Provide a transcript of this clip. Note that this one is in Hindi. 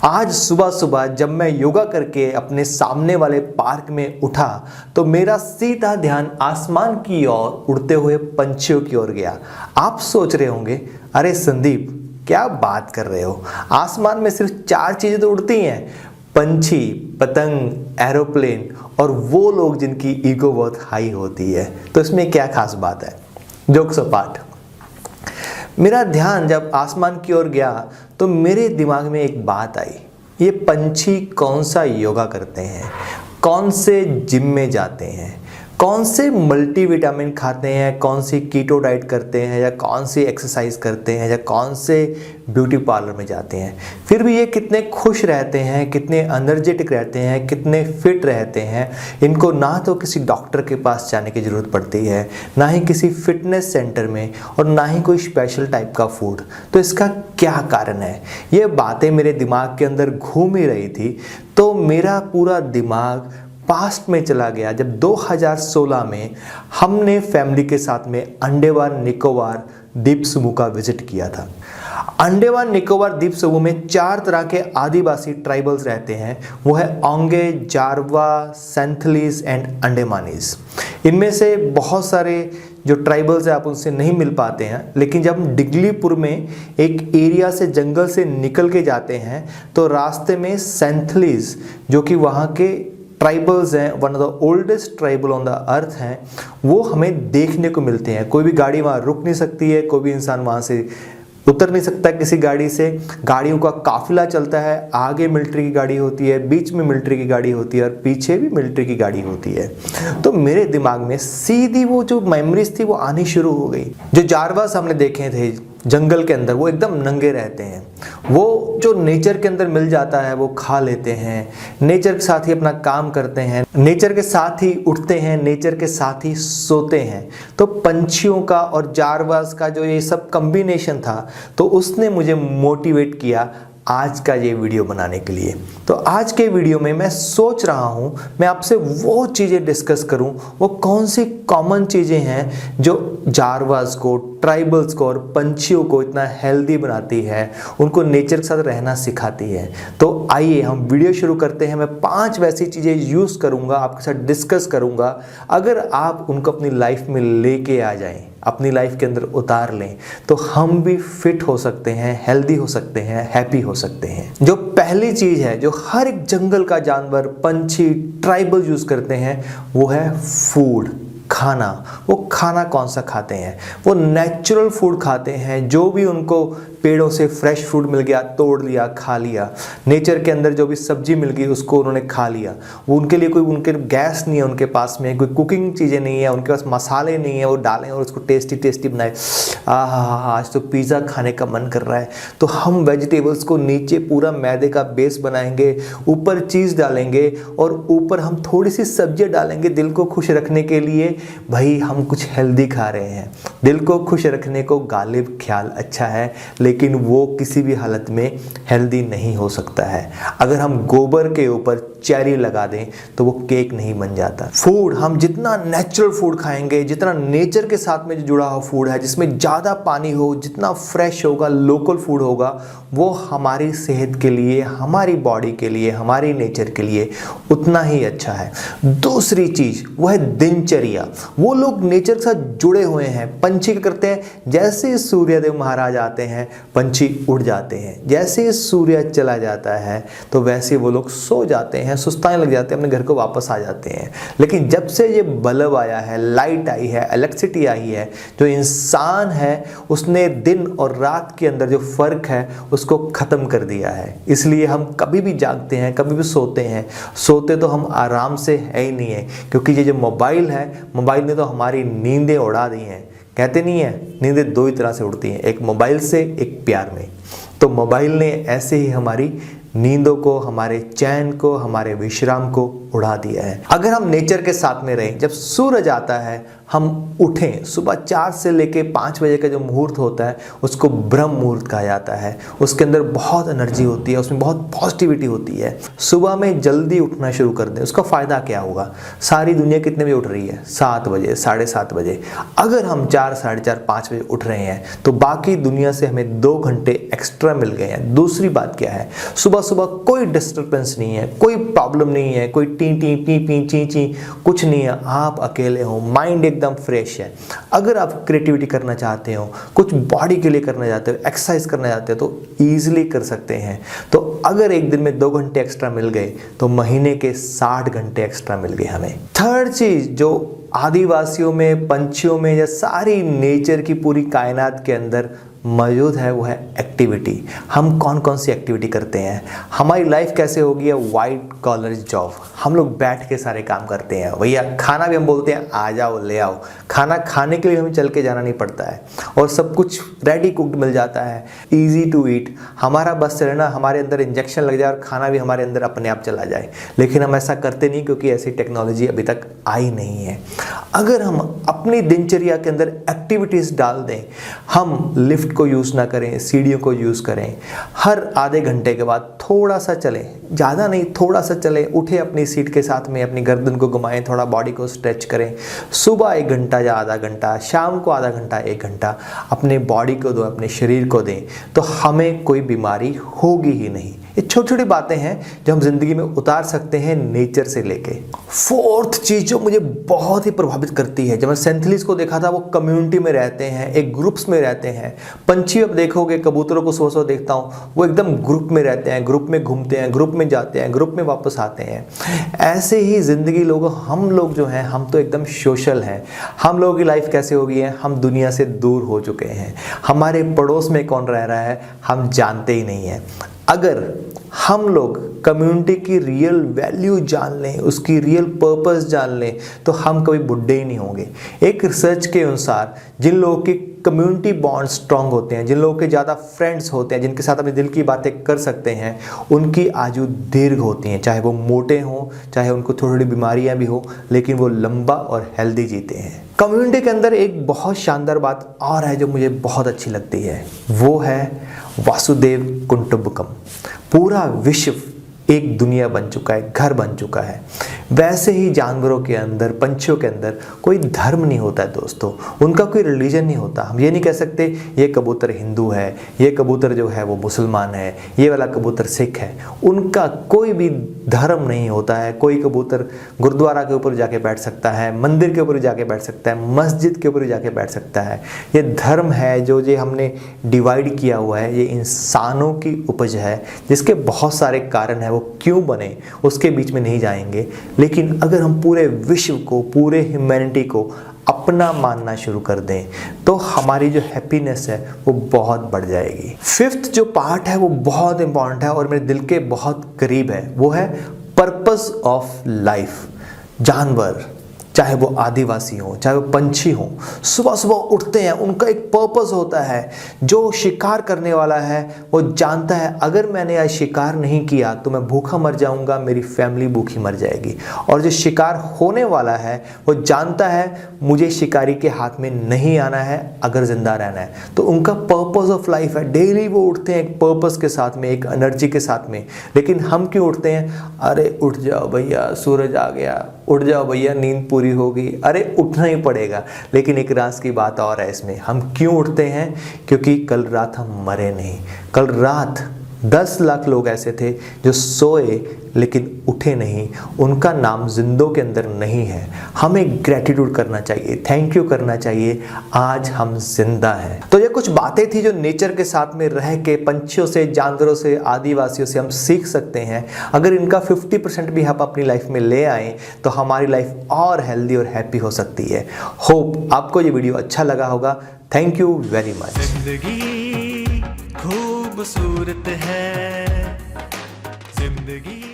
आज सुबह सुबह जब मैं योगा करके अपने सामने वाले पार्क में उठा तो मेरा सीधा ध्यान आसमान की ओर उड़ते हुए पंछियों की ओर गया। आप सोच रहे होंगे, अरे संदीप क्या बात कर रहे हो, आसमान में सिर्फ 4 चीजें तो उड़ती हैं, पंछी, पतंग, एरोप्लेन और वो लोग जिनकी ईगो बहुत हाई होती है, तो इसमें क्या खास बात है। जोक्स अपार्ट, मेरा ध्यान जब आसमान की ओर गया तो मेरे दिमाग में एक बात आई, ये पंछी कौन सा योगा करते हैं, कौन से जिम में जाते हैं, कौन से मल्टीविटामिन खाते हैं, कौन सी कीटो डाइट करते हैं, या कौन सी एक्सरसाइज करते हैं, या कौन से ब्यूटी पार्लर में जाते हैं, फिर भी ये कितने खुश रहते हैं, कितने एनर्जेटिक रहते हैं, कितने फिट रहते हैं। इनको ना तो किसी डॉक्टर के पास जाने की ज़रूरत पड़ती है, ना ही किसी फिटनेस सेंटर में, और ना ही कोई स्पेशल टाइप का फूड। तो इसका क्या कारण है? ये बातें मेरे दिमाग के अंदर घूम ही रही थी, तो मेरा पूरा दिमाग पास्ट में चला गया जब 2016 में हमने फैमिली के साथ में अंडमान निकोबार द्वीप समूह का विजिट किया था। अंडमान निकोबार द्वीप समूह में 4 तरह के आदिवासी ट्राइबल्स रहते हैं, वो है ओंगे, जारवा, सेंथलीज एंड अंडमानीज। इनमें से बहुत सारे जो ट्राइबल्स हैं आप उनसे नहीं मिल पाते हैं, लेकिन जब हम डिगलीपुर में एक एरिया से जंगल से निकल के जाते हैं तो रास्ते में सेंथलीज जो कि वहाँ के ट्राइबल्स हैं, one of the oldest tribal on the earth हैं, वो हमें देखने को मिलते हैं। कोई भी गाड़ी वहाँ रुक नहीं सकती है, कोई भी इंसान वहाँ से उतर नहीं सकता किसी गाड़ी से। गाड़ियों का काफिला चलता है, आगे मिलिट्री की गाड़ी होती है, बीच में मिलिट्री की गाड़ी होती है और पीछे भी मिलिट्री की गाड़ी होती है। तो मेरे दिमाग में सीधी वो जो मेमोरीज थी वो आनी शुरू हो गई। जो जारवास हमने देखे थे जंगल के अंदर, वो एकदम नंगे रहते हैं, वो जो नेचर के अंदर मिल जाता है वो खा लेते हैं, नेचर के साथ ही अपना काम करते हैं, नेचर के साथ ही उठते हैं, नेचर के साथ ही सोते हैं। तो पंछियों का और जारवास का जो ये सब कॉम्बिनेशन था, तो उसने मुझे मोटिवेट किया आज का ये वीडियो बनाने के लिए। तो आज के वीडियो में मैं सोच रहा हूँ मैं आपसे वो चीज़ें डिस्कस करूँ, वो कौन सी कॉमन चीज़ें हैं जो जारवास को, ट्राइबल्स को और पंछियों को इतना हेल्दी बनाती है, उनको नेचर के साथ रहना सिखाती है। तो आइए हम वीडियो शुरू करते हैं। मैं 5 वैसी चीज़ें यूज़ करूँगा, आपके साथ डिस्कस करूँगा। अगर आप उनको अपनी लाइफ में लेके आ जाएं, अपनी लाइफ के अंदर उतार लें, तो हम भी फिट हो सकते हैं, हेल्दी हो सकते हैं, हैप्पी हो सकते हैं। जो पहली चीज़ है जो हर एक जंगल का जानवर, पंछी, ट्राइबल यूज़ करते हैं, वो है फूड, खाना। वो खाना कौन सा खाते हैं? वो नेचुरल फूड खाते हैं, जो भी उनको पेड़ों से फ्रेश फूड मिल गया तोड़ लिया, खा लिया। नेचर के अंदर जो भी सब्जी मिल गई उसको उन्होंने खा लिया। वो उनके लिए कोई उनके गैस नहीं है, उनके पास में कोई कुकिंग चीज़ें नहीं है, उनके पास मसाले नहीं है, वो डालें और उसको टेस्टी टेस्टी बनाए। आज तो पिज़्ज़ा खाने का मन कर रहा है, तो हम वेजिटेबल्स को नीचे पूरा मैदे का बेस बनाएंगे, ऊपर चीज़ डालेंगे और ऊपर हम थोड़ी सी सब्जियाँ डालेंगे दिल को खुश रखने के लिए। भाई हम कुछ हेल्दी खा रहे हैं। दिल को खुश रखने को गालिब ख्याल अच्छा है, लेकिन वो किसी भी हालत में हेल्दी नहीं हो सकता है। अगर हम गोबर के ऊपर चेरी लगा दें तो वो केक नहीं बन जाता। फूड, हम जितना नेचुरल फूड खाएंगे, जितना नेचर के साथ में जुड़ा हुआ फूड है, जिसमें ज़्यादा पानी हो, जितना फ्रेश होगा, लोकल फूड होगा, वो हमारी सेहत के लिए, हमारी बॉडी के लिए, हमारी नेचर के लिए उतना ही अच्छा है। दूसरी चीज़ वो है दिनचर्या। वो लोग नेचर के साथ जुड़े हुए हैं। पंछी क्या करते हैं? जैसे सूर्यदेव महाराज आते हैं पंछी उड़ जाते हैं, जैसे सूर्य चला जाता है तो वैसे वो लोग सो जाते हैं, सुस्ताने लग जाते हैं, अपने घर को वापस आ जाते हैं। लेकिन जब से ये बल्ब आया है, लाइट आई है, इलेक्ट्रिसिटी आई है, जो इंसान है उसने दिन और रात के अंदर जो फ़र्क है उसको ख़त्म कर दिया है। इसलिए हम कभी भी जागते हैं, कभी भी सोते हैं, सोते तो हम आराम से है ही नहीं है, क्योंकि ये जो मोबाइल है, मोबाइल ने तो हमारी नींदें उड़ा दी हैं। कहते नहीं है नींदें 2 ही तरह से उड़ती हैं, एक मोबाइल से, एक प्यार में। तो मोबाइल ने ऐसे ही हमारी नींदों को, हमारे चैन को, हमारे विश्राम को उड़ा दिया है। अगर हम नेचर के साथ में रहें, जब सूरज आता है हम उठें। सुबह 4 से लेके 5 बजे का जो मुहूर्त होता है उसको ब्रह्म मुहूर्त कहा जाता है। उसके अंदर बहुत एनर्जी होती है, उसमें बहुत पॉजिटिविटी होती है। सुबह में जल्दी उठना शुरू कर दें। उसका फ़ायदा क्या होगा? सारी दुनिया कितने बजे उठ रही है? 7 बजे, 7:30 बजे। अगर हम 4, 4:30, 5 बजे उठ रहे हैं तो बाकी दुनिया से हमें 2 घंटे एक्स्ट्रा मिल गए हैं। दूसरी बात क्या है? सुबह सुबह कोई डिस्टर्बेंस नहीं है, कोई प्रॉब्लम नहीं है, कोई टी टी पी पी ची ची कुछ नहीं है। आप अकेले हो, माइंड एकदम फ्रेश है। अगर आप क्रिएटिविटी करना चाहते हो, कुछ बॉडी के लिए करना चाहते हो, एक्सरसाइज करना चाहते हो तो ईजिली कर सकते हैं। तो अगर एक दिन में 2 घंटे एक्स्ट्रा मिल गए तो महीने के 60 घंटे एक्स्ट्रा मिल गए हमें। थर्ड चीज जो आदिवासियों में, पंछियों में या सारी नेचर की पूरी कायनात के अंदर मौजूद है वो है एक्टिविटी। हम कौन कौन सी एक्टिविटी करते हैं? हमारी लाइफ कैसे होगी है वाइट कॉलर जॉब। हम लोग बैठ के सारे काम करते हैं। भैया खाना भी हम बोलते हैं आ जाओ ले आओ। खाना खाने के लिए हमें चल के जाना नहीं पड़ता है और सब कुछ रेडी कुक्ड मिल जाता है, इजी टू ईट। हमारा बस चले ना हमारे अंदर इंजेक्शन लग जाए और खाना भी हमारे अंदर अपने आप चला जाए, लेकिन हम ऐसा करते नहीं क्योंकि ऐसी टेक्नोलॉजी अभी तक आई नहीं है। अगर हम अपनी दिनचर्या के अंदर एक्टिविटीज़ डाल दें, हम लिफ्ट को यूज़ ना करें, सीढ़ियों को यूज़ करें, हर आधे घंटे के बाद थोड़ा सा चलें, ज़्यादा नहीं थोड़ा सा चलें, उठे अपनी सीट के साथ में अपनी गर्दन को घुमाएं, थोड़ा बॉडी को स्ट्रेच करें। सुबह 1 घंटा या आधा घंटा, शाम को आधा घंटा 1 घंटा अपने बॉडी को दो, अपने शरीर को दें, तो हमें कोई बीमारी होगी ही नहीं। ये छोटी छोटी बातें हैं जो हम जिंदगी में उतार सकते हैं नेचर से लेके। फोर्थ चीज जो मुझे बहुत ही प्रभावित करती है, जब मैं सेंथलीज को देखा था, वो कम्युनिटी में रहते हैं, एक ग्रुप्स में रहते हैं। पंछी अब देखोगे, कबूतरों को सुबह सुबह देखता हूँ, वो एकदम ग्रुप में रहते हैं, ग्रुप में घूमते हैं, ग्रुप में जाते हैं, ग्रुप में वापस आते हैं। ऐसे ही जिंदगी लोगों, हम लोग जो हैं हम तो एकदम सोशल हैं। हम लोगों की लाइफ कैसे हो गई है? हम दुनिया से दूर हो चुके हैं। हमारे पड़ोस में कौन रह रहा है हम जानते ही नहीं है। अगर हम लोग कम्युनिटी की रियल वैल्यू जान लें, उसकी रियल पर्पस जान लें, तो हम कभी बुढ़े ही नहीं होंगे। एक रिसर्च के अनुसार जिन लोगों की कम्युनिटी बॉन्ड स्ट्रांग होते हैं, जिन लोगों के ज़्यादा फ्रेंड्स होते हैं, जिनके साथ अपने दिल की बातें कर सकते हैं, उनकी आयु दीर्घ होती हैं। चाहे वो मोटे हों, चाहे उनको थोड़ी थोड़ी बीमारियां भी हो, लेकिन वो लंबा और हेल्दी जीते हैं। कम्युनिटी के अंदर एक बहुत शानदार बात और है जो मुझे बहुत अच्छी लगती है, वो है वासुदेव कुटुंबकम। पूरा विश्व एक दुनिया बन चुका है, घर बन चुका है। वैसे ही जानवरों के अंदर, पंछियों के अंदर कोई धर्म नहीं होता है दोस्तों, उनका कोई रिलीजन नहीं होता। हम ये नहीं कह सकते ये कबूतर हिंदू है, ये कबूतर जो है वो मुसलमान है, ये वाला कबूतर सिख है। उनका कोई भी धर्म नहीं होता है। कोई कबूतर गुरुद्वारा के ऊपर जाके बैठ सकता है, मंदिर के ऊपर जाके बैठ सकता है, मस्जिद के ऊपर जाके बैठ सकता है। ये धर्म है जो ये हमने डिवाइड किया हुआ है, ये इंसानों की उपज है, जिसके बहुत सारे कारण हैं। वो क्यों बने उसके बीच में नहीं जाएंगे, लेकिन अगर हम पूरे विश्व को, पूरे ह्यूमैनिटी को अपना मानना शुरू कर दें तो हमारी जो हैप्पीनेस है वो बहुत बढ़ जाएगी। फिफ्थ जो पार्ट है वो बहुत इंपॉर्टेंट है और मेरे दिल के बहुत करीब है, वो है पर्पस ऑफ लाइफ। जानवर, चाहे वो आदिवासी हो, चाहे वो पंछी हो, सुबह सुबह उठते हैं, उनका एक पर्पस होता है। जो शिकार करने वाला है वो जानता है अगर मैंने आज शिकार नहीं किया तो मैं भूखा मर जाऊंगा, मेरी फैमिली भूखी मर जाएगी। और जो शिकार होने वाला है वो जानता है मुझे शिकारी के हाथ में नहीं आना है अगर जिंदा रहना है। तो उनका पर्पस ऑफ लाइफ है। डेली वो उठते हैं एक पर्पस के साथ में, एक एनर्जी के साथ में। लेकिन हम क्यों उठते हैं? अरे उठ जाओ भैया, सूरज आ गया, उठ जाओ भैया, नींद पूरी होगी। अरे उठना ही पड़ेगा। लेकिन एक राज की बात और है इसमें, हम क्यों उठते हैं? क्योंकि कल रात हम मरे नहीं। कल रात 10 लाख लोग ऐसे थे जो सोए लेकिन उठे नहीं, उनका नाम जिंदों के अंदर नहीं है। हमें ग्रेटिट्यूड करना चाहिए, थैंक यू करना चाहिए, आज हम जिंदा हैं। तो ये कुछ बातें थी जो नेचर के साथ में रह के पंछियों से, जानवरों से, आदिवासियों से हम सीख सकते हैं। अगर इनका 50% भी हम अपनी लाइफ में ले आए तो हमारी लाइफ और हेल्दी और हैप्पी हो सकती है। होप आपको ये वीडियो अच्छा लगा होगा। Thank you very much. जिंदगी खूबसूरत है, जिंदगी